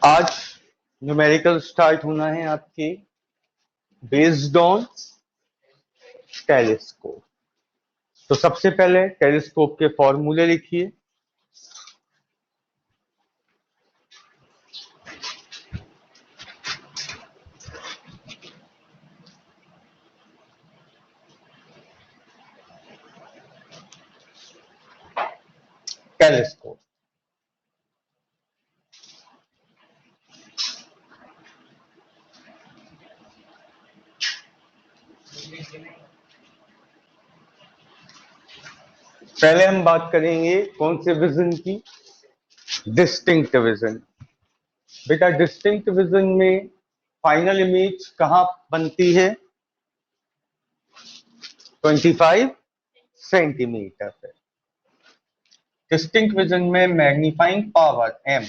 आज numerical start होना है आपके बेस्ड ऑन टेलीस्कोप। तो सबसे पहले टेलीस्कोप के फॉर्मूले लिखिए। टेलीस्कोप पहले हम बात करेंगे कौन से विजन की, डिस्टिंक्ट विजन। बेटा डिस्टिंक्ट विजन में फाइनल इमेज कहां बनती है? 25 सेंटीमीटर पे। डिस्टिंक्ट विजन में magnifying power m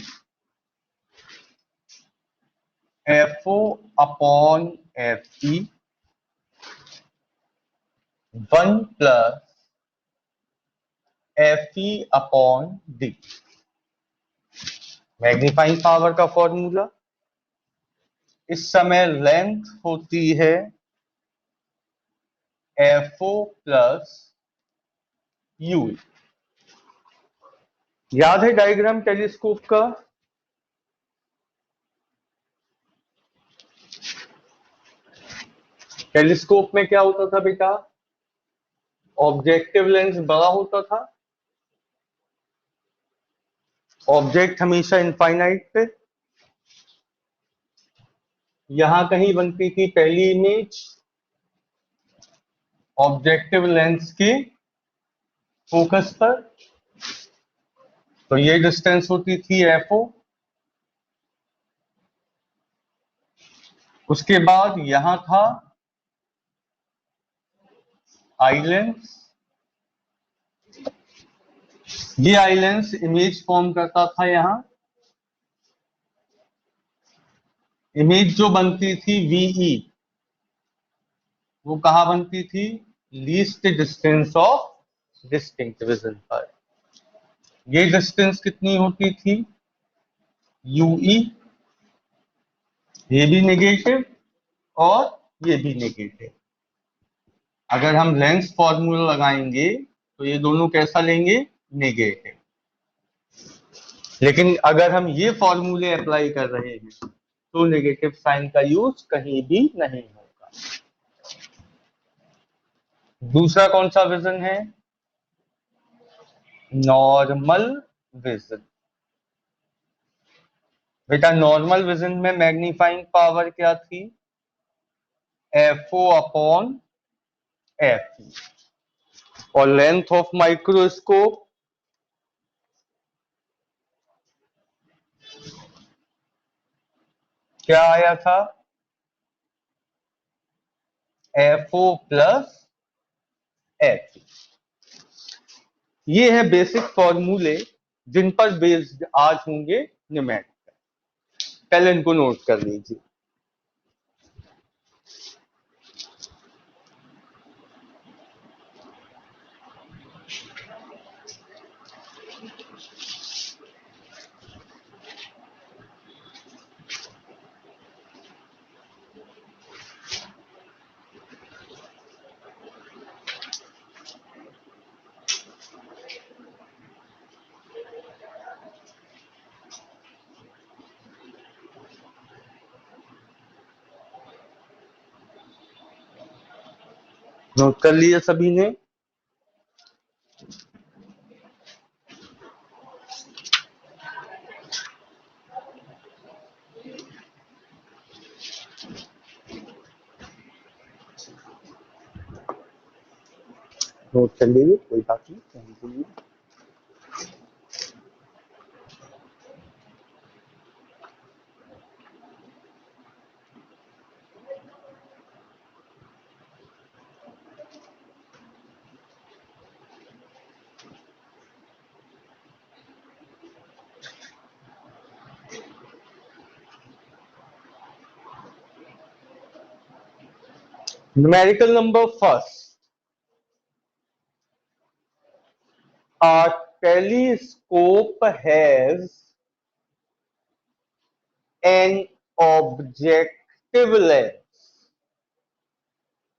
FO upon FE 1 plus FE upon D। Magnifying power का फॉर्मूला, इस समय लेंथ होती है FO प्लस UE। याद है डायग्राम टेलीस्कोप का? टेलीस्कोप में क्या होता था बेटा? ऑब्जेक्टिव लेंस बड़ा होता था, ऑब्जेक्ट हमेशा इनफाइनाइट पे। यहां कहीं बनती थी पहली इमेज ऑब्जेक्टिव लेंस के फोकस पर, तो ये डिस्टेंस होती थी FO। उसके बाद यहां था आई लेंस, ये आई लेंस इमेज फॉर्म करता था। यहां इमेज जो बनती थी VE, वो कहां बनती थी? Least distance of distinct vision पर। ये डिस्टेंस कितनी होती थी? UE। ये भी नेगेटिव और ये भी नेगेटिव। अगर हम लेंस फॉर्मूला लगाएंगे तो ये दोनों कैसा लेंगे? नेगेटिव। लेकिन अगर हम ये फॉर्मूले अप्लाई कर रहे हैं तो नेगेटिव साइन का यूज कहीं भी नहीं होगा। दूसरा कौन सा विजन है? Normal vision. बेटा नॉर्मल विजन में मैग्नीफाइंग पावर क्या थी? FO upon FE। और लेंथ ऑफ माइक्रोस्कोप क्या आया था? FO plus FE। ये है बेसिक फॉर्मूले जिन पर बेस्ड आज होंगे न्यूमेरिकल। पहले इनको नोट कर लीजिए। नोट कर लिया सभी ने? नोट कर लीजिए, कोई बात नहीं, कहने के लिए। Numerical number first, a telescope has an objective length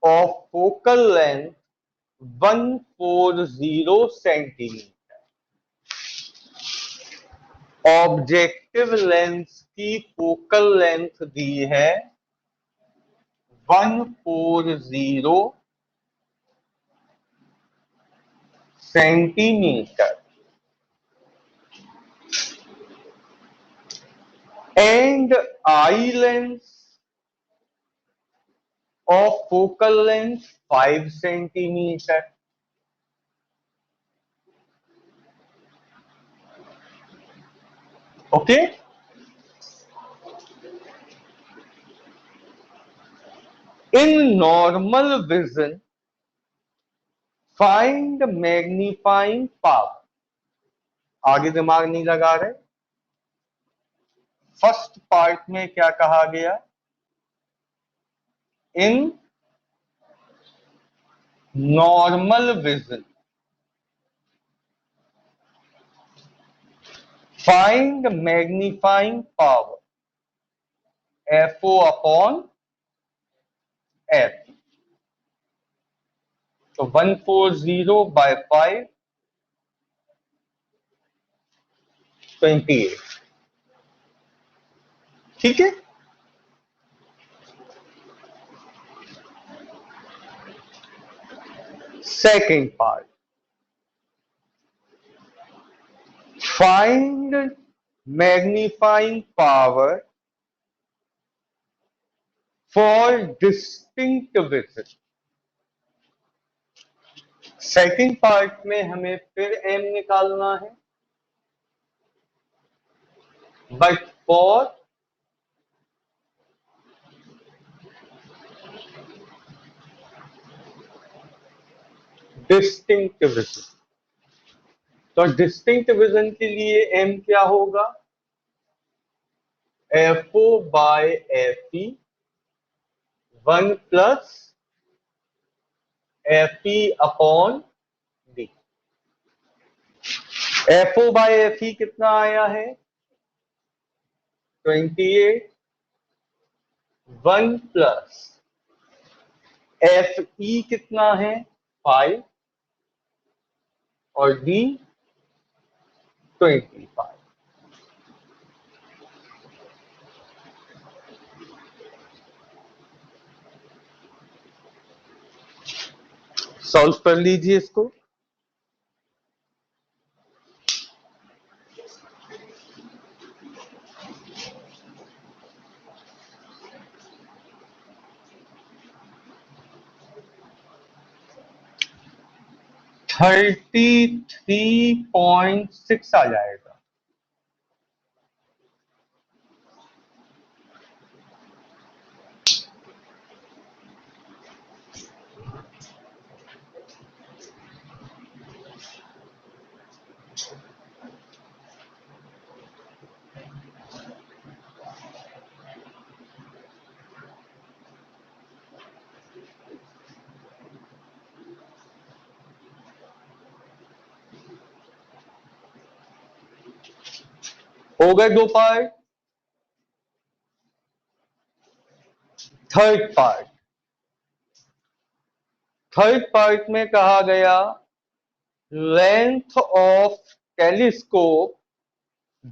of focal length 140 centimeter। Objective lens की फोकल लेंथ दी है 140 centimetre and eye lens of focal length 5 centimetre. Okay, in normal vision find magnifying power. आगे दिमाग नहीं लगा रहे। First part में क्या कहा गया? In normal vision find magnifying power FO upon F। तो 140 बाय 5 28। ठीक है, second part, find magnifying power for distinct vision. Second part में हमें फिर m निकालना है, बट फॉर डिस्टिंक्ट विजन। तो डिस्टिंक्ट विजन के लिए m क्या होगा? FO by FE 1 plus FE upon D। FO by FE कितना आया है? 28। 1 प्लस FE कितना है? 5 और D 25। सॉल्व कर लीजिए इसको। थर्टी 33.6 आ जाएगा। हो गए दो part. Third part, third part में कहा गया length of telescope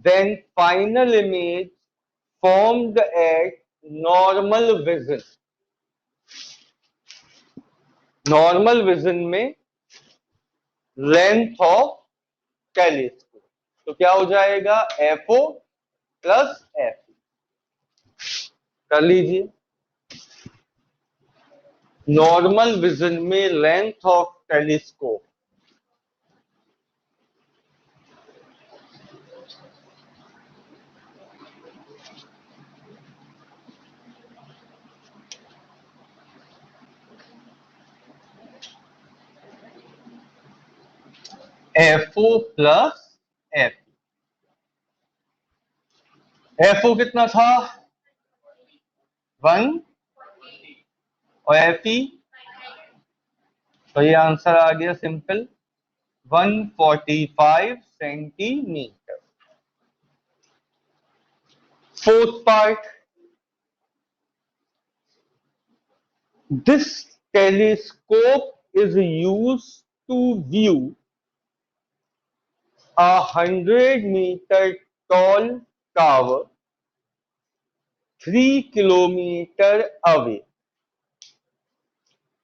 then final image formed at normal vision. Normal vision में लेंथ ऑफ टेलीस्कोप तो क्या हो जाएगा? FO plus FE। कर लीजिए। नॉर्मल विजन में length of telescope FO plus FE। FO कितना था? 1 और FE, तो ये आंसर आ गया simple 145 centimetre. Fourth part, this telescope is used to view 100-meter tall tower 3 kilometers away.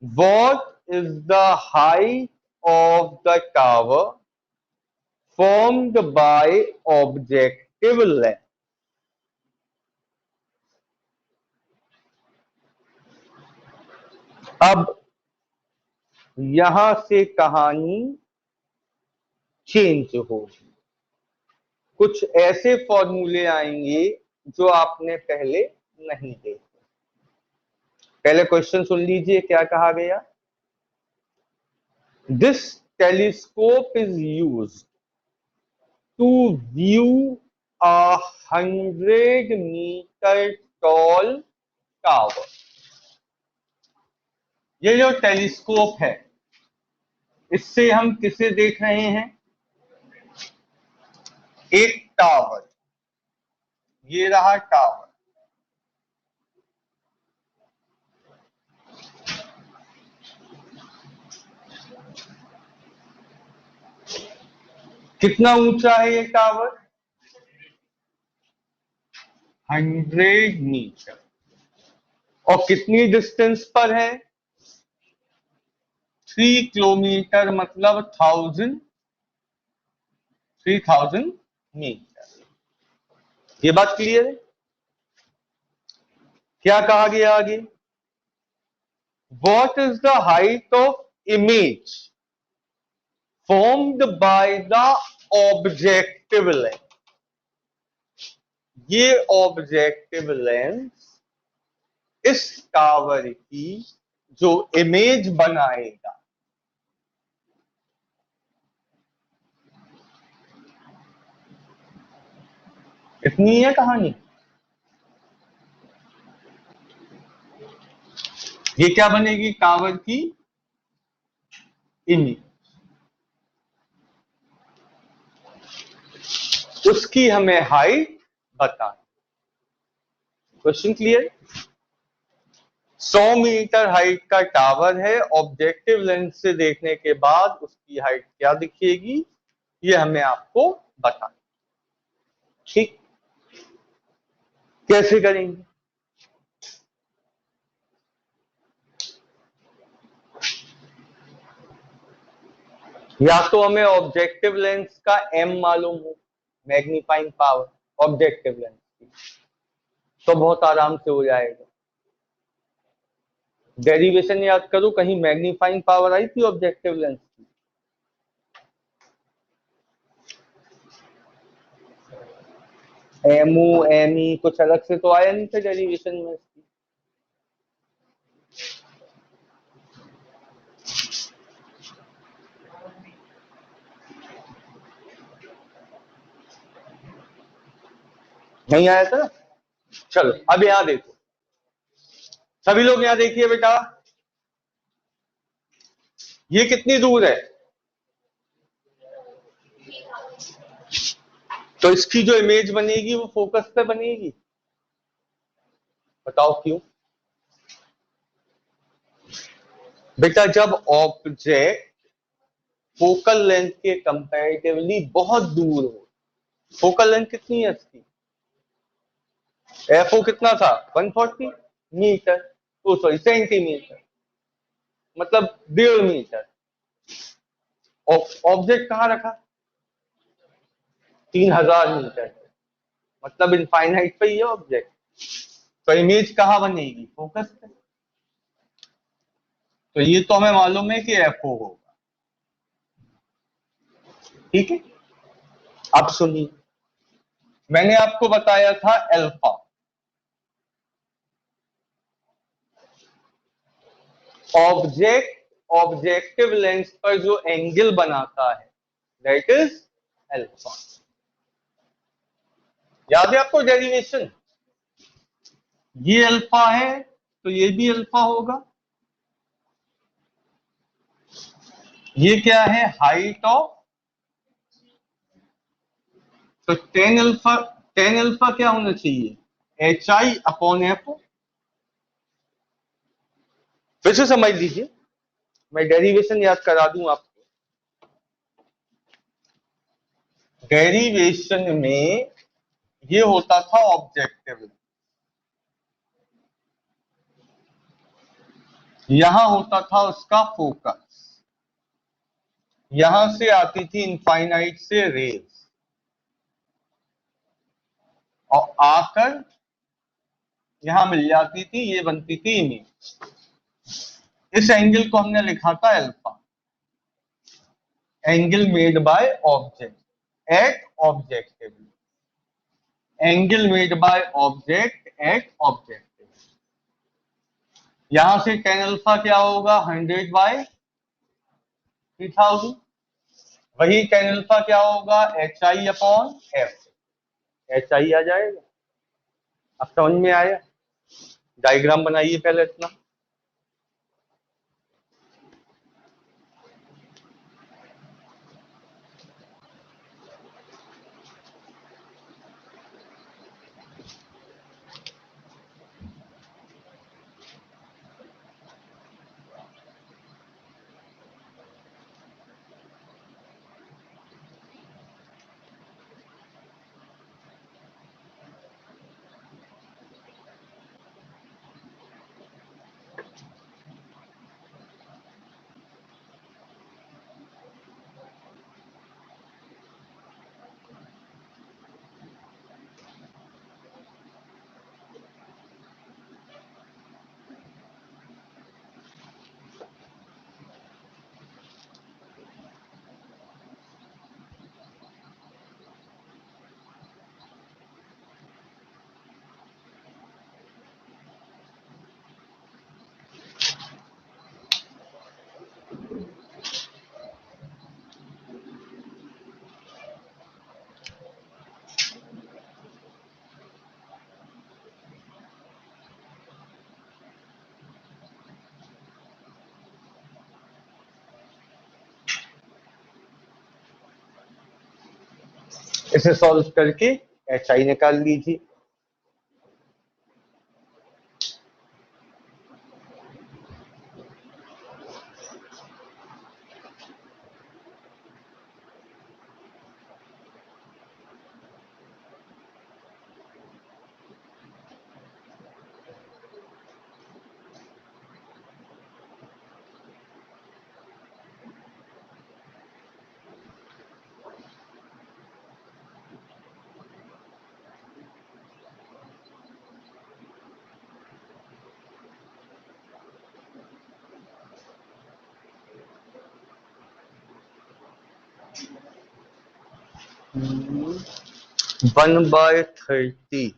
What is the height of the tower formed by objective lens? अब यहां से कहानी चेंज होगी, कुछ ऐसे फॉर्मूले आएंगे जो आपने पहले नहीं देखे। पहले क्वेश्चन सुन लीजिए, क्या कहा गया? This telescope is used to view 100-meter tall tower. ये जो टेलीस्कोप है, इससे हम किसे देख रहे हैं? एक टावर, ये रहा टावर। कितना ऊंचा है ये टावर? 100 मीटर। और कितनी डिस्टेंस पर है? 3 किलोमीटर, मतलब 3000 मीटर। ये बात क्लियर है? क्या कहा गया आगे? What is the height of image formed by the objective lens? ये ऑब्जेक्टिव लेंस इस टावर की जो इमेज बनाएगा, इतनी है कहानी। ये क्या बनेगी? टावर की इमेज, उसकी हमें हाइट बतानी। Question clear? 100 मीटर हाइट का टावर है, ऑब्जेक्टिव लेंस से देखने के बाद उसकी हाइट क्या दिखेगी, ये हमें आपको बताना। ठीक, कैसे करेंगे? या तो हमें ऑब्जेक्टिव लेंस का m मालूम हो, मैग्नीफाइंग पावर ऑब्जेक्टिव लेंस की, तो बहुत आराम से हो जाएगा। डेरिवेशन याद करो, कहीं मैग्नीफाइंग पावर आई थी ऑब्जेक्टिव लेंस की? एमओ एमई कुछ अलग से तो आया नहीं था डेरिवेशन में इसकी। नहीं आया था? चलो अब यहां देखो, सभी लोग यहां देखिए बेटा, ये कितनी दूर है? तो इसकी जो इमेज बनेगी वो फोकस पे बनेगी। बताओ क्यों? बेटा जब ऑब्जेक्ट फोकल लेंथ के कंपैरेटिवली बहुत दूर हो, फोकल लेंथ कितनी है इसकी? एफओ कितना था? 140 मीटर, ओ सॉरी सेंटीमीटर, मतलब 1.5 मीटर। ऑब्जेक्ट कहां रखा? 3000 मीटर, मतलब इनफाइनाइट पे ही है ऑब्जेक्ट। तो इमेज कहां बनेगी? फोकस पे। तो ये तो हमें मालूम है कि एफओ होगा। ठीक है, अब सुनिए, मैंने आपको बताया था अल्फा। ऑब्जेक्टिव लेंस पर जो एंगल बनाता है दैट इज अल्फा। याद है आपको डेरिवेशन? ये अल्फा है तो ये भी अल्फा होगा। ये क्या है? हाइट ऑफ, तो टेन अल्फा क्या होना चाहिए? H I upon F. फिर से समझ लीजिए, मैं डेरिवेशन याद करा दूं आपको। डेरिवेशन में ये होता था ऑब्जेक्टिव, यहां होता था उसका फोकस, यहां से आती थी इनफाइनाइट से रेज और आकर यहां मिल जाती थी, ये बनती थी इमेज। इस एंगल को हमने लिखा था alpha, angle made by object at objective, angle made by object at objective. यहां से टेन अल्फा क्या होगा, 100/3000। वही टेन अल्फा क्या होगा, H I upon F, H I आ जाएगा। अब समझ में आया? डायग्राम बनाइए पहले इतना। इसे सॉल्व करके एच आई निकाल लीजिए। One by 30,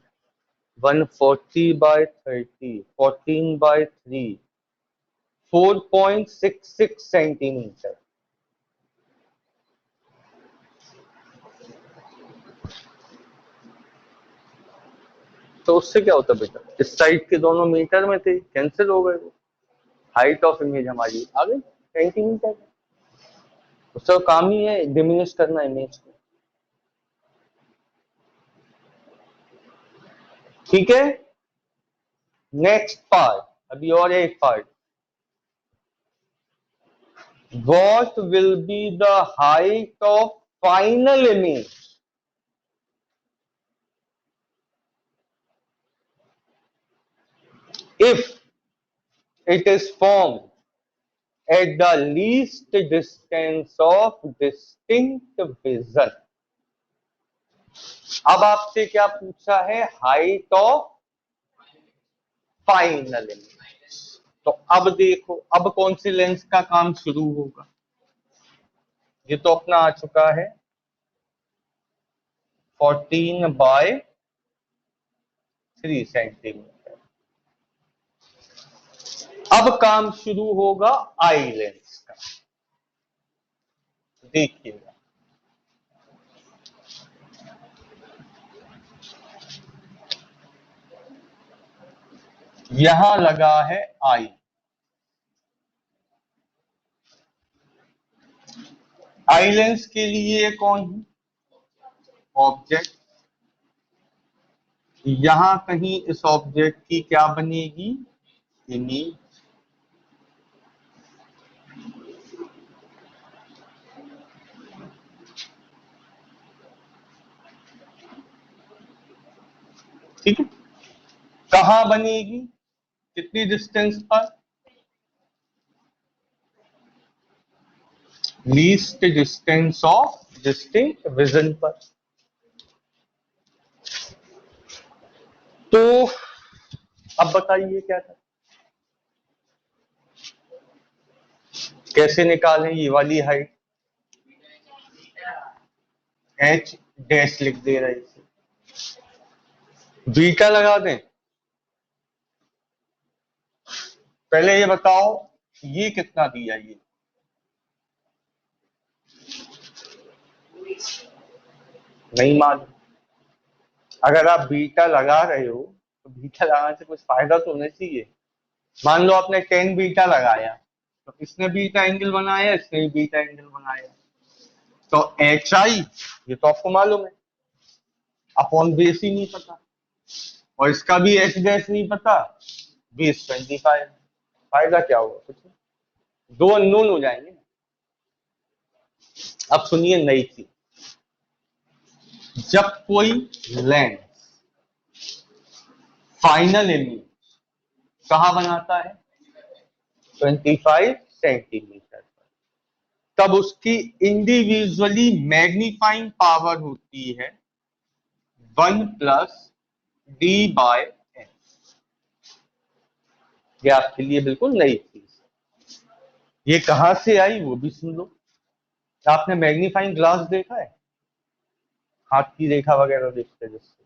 140/30, 14/3, 4.66 centimetre. तो उससे क्या होता बेटा, इस साइड के दोनों मीटर में थे, कैंसिल हो गए वो। हाइट ऑफ इमेज हमारी आ गई सेंटीमीटर। उसका काम ही है डिमिनिश करना इमेज को। ठीक है, नेक्स्ट पार्ट, अभी और एक part. What will be the height of final image if it is formed at the least distance of distinct vision। अब आपसे क्या पूछा है, हाइट ऑफ फाइनल इमेज। तो अब देखो, अब कौन सी लेंस का काम शुरू होगा। ये तो अपना आ चुका है 14/3 सेंटीमीटर। अब काम शुरू होगा आई लेंस का। देखिएगा, यहां लगा है आई। आई लेंस के लिए कौन है, ऑब्जेक्ट। यहां कहीं इस ऑब्जेक्ट की क्या बनेगी, इमेज। ठीक है, कहां बनेगी, कितनी डिस्टेंस पर, least distance of distinct vision पर। तो अब बताइए क्या था, कैसे निकालें ये वाली हाइट, एच डैश लिख दे रहे हैं, बीटा लगा दें। पहले ये बताओ ये कितना दिया, ये नहीं मालूम। अगर आप बीटा लगा रहे हो तो बीटा लगाने से कुछ फायदा तो होना चाहिए। मान लो आपने 10 बीटा लगाया, तो इसने बीटा एंगल बनाया, इसने भी बीटा एंगल बनाया, तो एच आई ये तो आपको मालूम है, अपॉन बेस ही नहीं पता, और इसका भी एच डैश नहीं पता, बेस 25। फायदा क्या होगा, कुछ नहीं, दो अननोन हो जाएंगे। अब सुनिए नई चीज, जब कोई लेंस फाइनल इमेज कहां बनाता है, 25 सेंटीमीटर, तब उसकी इंडिविजुअली मैग्नीफाइंग पावर होती है 1 प्लस डी बाय एन। ये आपके लिए बिल्कुल नई चीज, ये कहां से आई वो भी सुन लो। आपने मैग्नीफाइंग ग्लास देखा है, हाथ की रेखा वगैरह देखते हैं जिससे,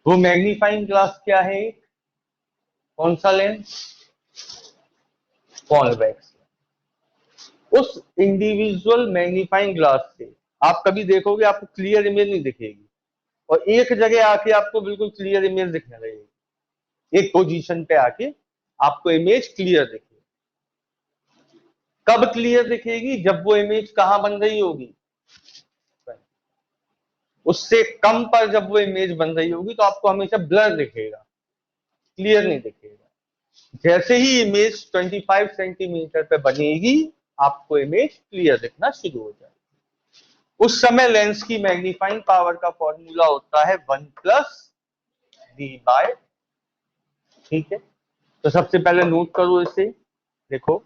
वो मैग्नीफाइंग ग्लास क्या है, कौन सा लेंस, कॉन्वेक्स। उस इंडिविजुअल मैग्नीफाइंग ग्लास से आप कभी देखोगे आपको क्लियर इमेज नहीं दिखेगी, और एक जगह आके आपको बिल्कुल क्लियर इमेज दिखने लगेगी, एक पोजीशन पे आके आपको इमेज क्लियर दिखेगी। कब क्लियर दिखेगी, जब वो इमेज कहां बन रही होगी, उससे कम पर जब वो इमेज बन रही होगी तो आपको हमेशा ब्लर दिखेगा, क्लियर नहीं दिखेगा। जैसे ही इमेज 25 सेंटीमीटर पे बनेगी आपको इमेज क्लियर दिखना शुरू हो जाएगा। उस समय लेंस की मैग्नीफाइंग पावर का फॉर्मूला होता है 1 प्लस डी बाय। ठीक है, तो सबसे पहले नोट करो इसे, देखो,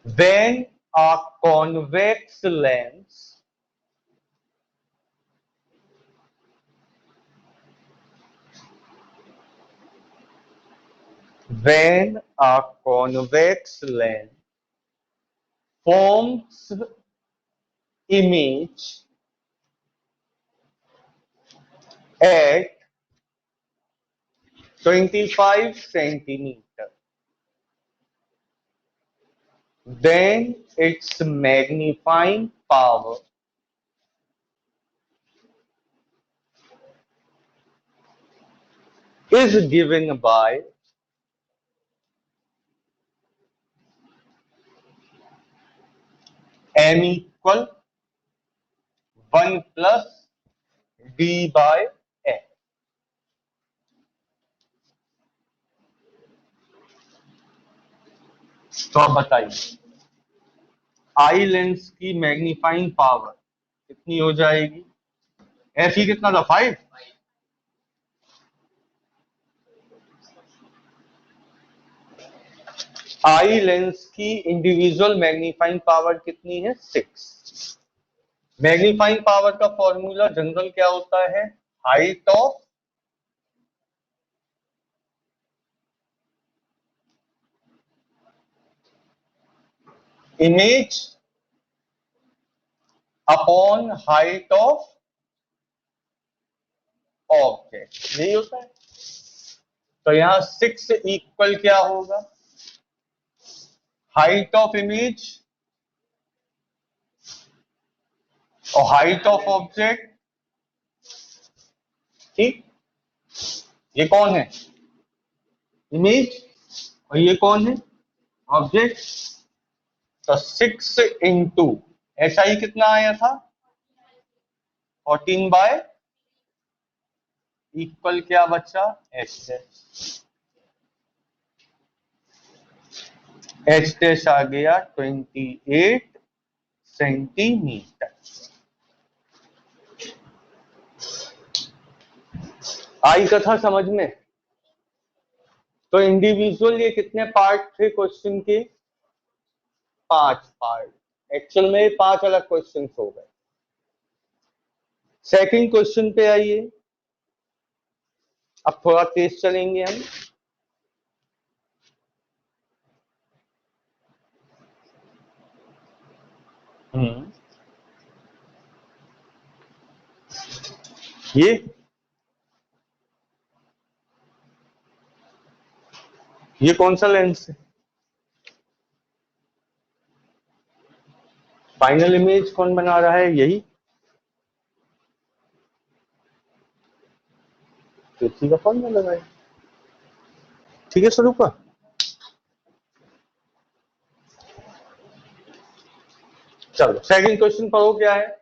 when a convex lens when a convex lens forms image at 25 centimeter, then its magnifying power is given by m equal 1 plus d by n। तो अब बताइए आई लेंस की मैग्नीफाइंग पावर कितनी हो जाएगी, एफ ई कितना था, 5। Eye lens की इंडिविजुअल मैग्नीफाइंग पावर कितनी है, 6। मैग्नीफाइंग पावर का फॉर्मूला जनरल क्या होता है, height of image upon height of object, यही होता है। तो यहां 6 इक्वल क्या होगा, हाइट ऑफ इमेज और हाइट ऑफ ऑब्जेक्ट। ठीक, ये कौन है, इमेज, और ये कौन है, ऑब्जेक्ट। तो 6 इंटू एच आई कितना आया था, 14 बाय इक्वल क्या बचा, एच डैश। एच डैश आ गया 28 सेंटीमीटर। आई कथा समझ में? तो इंडिविजुअल ये कितने पार्ट थे क्वेश्चन के, 5 पार्ट। एक्चुअल में 5 अलग क्वेश्चन हो गए। सेकंड क्वेश्चन पे आइए, अब थोड़ा तेज चलेंगे हम। ये कौन सा लेंस है? फाइनल इमेज कौन बना रहा है, यही? तो इसी का फॉर्मूला लगाए। ठीक है स्वरूप का। चलो सेकंड क्वेश्चन पढ़ो क्या है।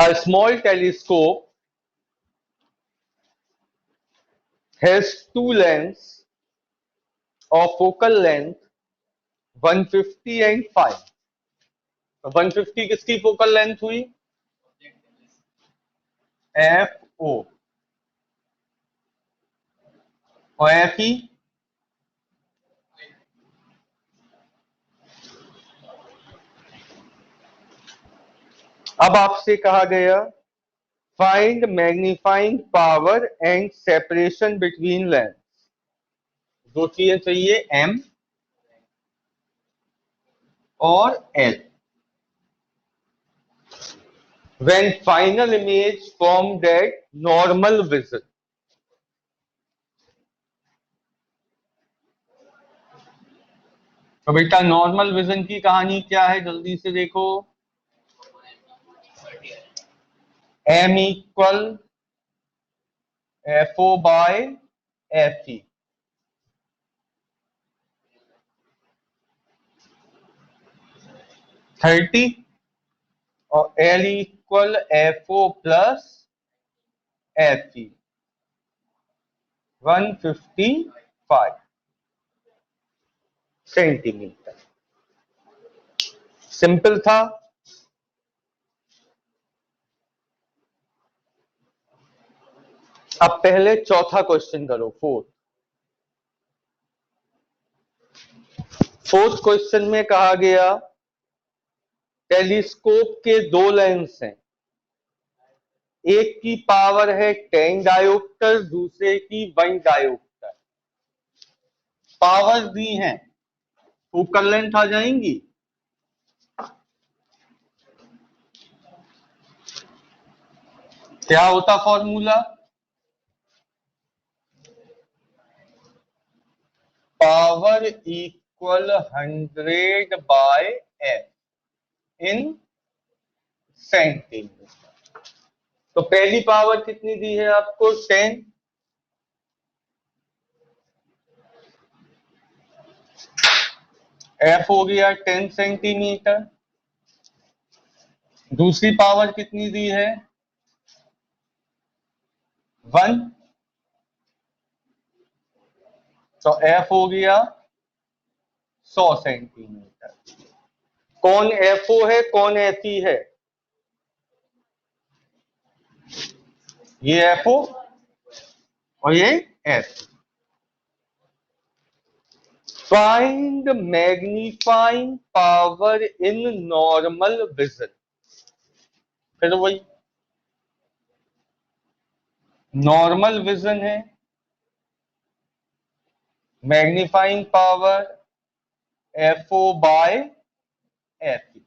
A small telescope has two lengths of focal length 150 and 5। 150 किसकी फोकल लेंथ हुई, एफ ओ, और एफ ई अब आपसे कहा गया find magnifying power and separation between length. दो चीजें चाहिए, एम और L. When final image formed at normal vision. तो बेटा नॉर्मल विजन की कहानी क्या है, जल्दी से देखो। M equal F O by F E. Thirty, और L equal F O plus F E 155 centimetre. Simple था। अब पहले चौथा क्वेश्चन करो, फोर्थ क्वेश्चन में कहा गया टेलीस्कोप के दो लेंस हैं, एक की पावर है 10 डायोप्टर, दूसरे की 1 डायोप्टर। पावर दी हैं, फोकल लेंथ आ जाएंगी। क्या होता formula, power equal 100 by F in centimetre. तो पहली पावर कितनी दी है आपको, 10। एफ हो गया 10 सेंटीमीटर। दूसरी पावर कितनी दी है, 1। तो एफ हो गया 100 सेंटीमीटर। कौन एफ ओ है, कौन एफ ई है, ये एफ ओ और ये F. Find magnifying power in normal vision. फिर वही नॉर्मल विजन है, magnifying power F O by F E.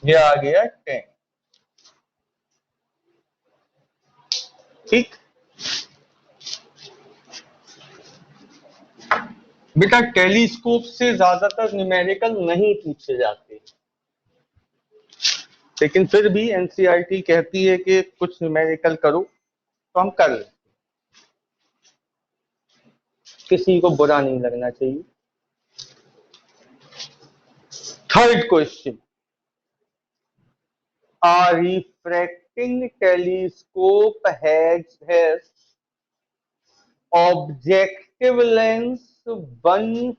ये आ गया 10। ठीक बेटा, टेलीस्कोप से ज्यादातर न्यूमेरिकल नहीं पूछे जाते, लेकिन फिर भी एनसीईआरटी कहती है कि कुछ न्यूमेरिकल करो, तो हम कर लेते। किसी को बुरा नहीं लगना चाहिए। Third question, a refracting telescope has objective length 15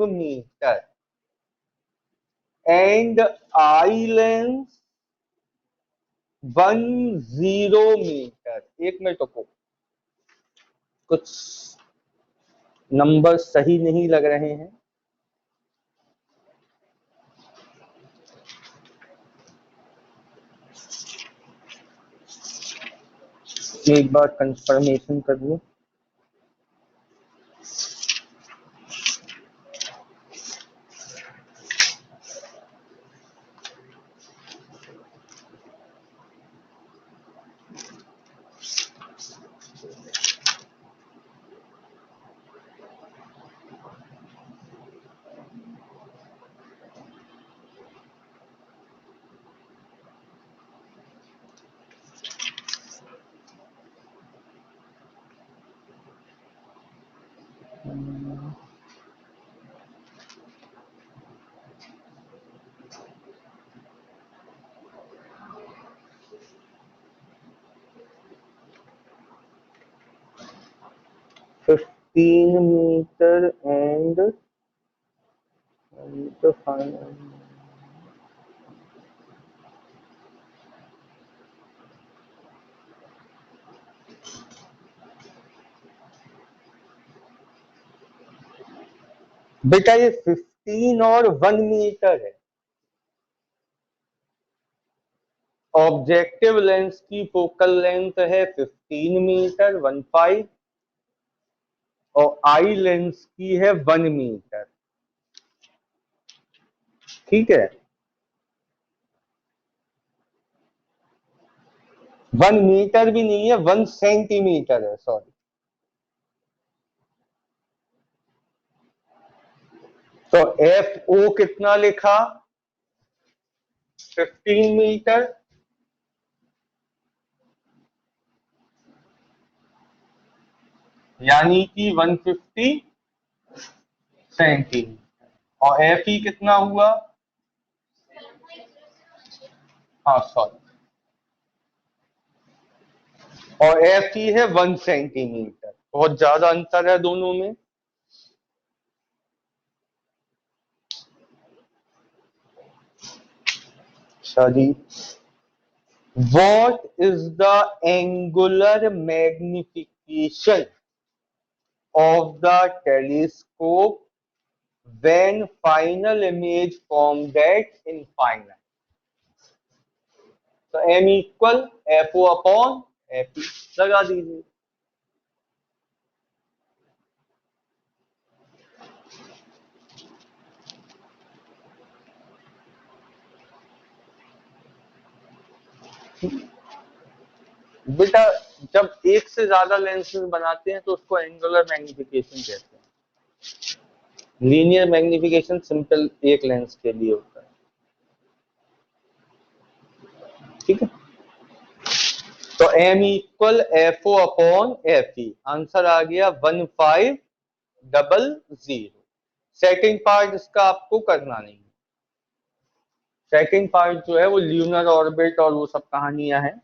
meter and eye length 10 metre. एक मिनट रुको, कुछ नंबर सही नहीं लग रहे हैं। एक बार कंफर्मेशन कर लूं। $15 मीटर एंड तो फाइनल बेटा ये 15 और 1 मीटर है। ऑब्जेक्टिव लेंस की फोकल लेंथ है 15 मीटर 15 और आई लेंस की है 1 मीटर। ठीक है, 1 मीटर भी नहीं है, 1 सेंटीमीटर है, सॉरी। तो एफ ओ कितना लिखा, 15 मीटर यानी कि 150 सेंटीमीटर और एफ ई कितना हुआ, हाँ सॉरी, और एफ ई है 1 सेंटीमीटर। बहुत ज्यादा अंतर है दोनों में। Sorry, what is the angular magnification of the telescope when final image formed at infinite? तो m equal F O upon F E लगा दीजिए। बेटा जब एक से ज्यादा लेंसेज बनाते हैं तो उसको एंगुलर मैग्निफिकेशन कहते हैं। लीनियर मैग्निफिकेशन सिंपल एक लेंस के लिए होता है। ठीक है, तो m equal F O upon F E, answer आ गया 1500। सेकंड पार्ट इसका आपको करना नहीं है। सेकंड पार्ट जो है वो ल्यूनर ऑर्बिट और वो सब कहानियां हैं,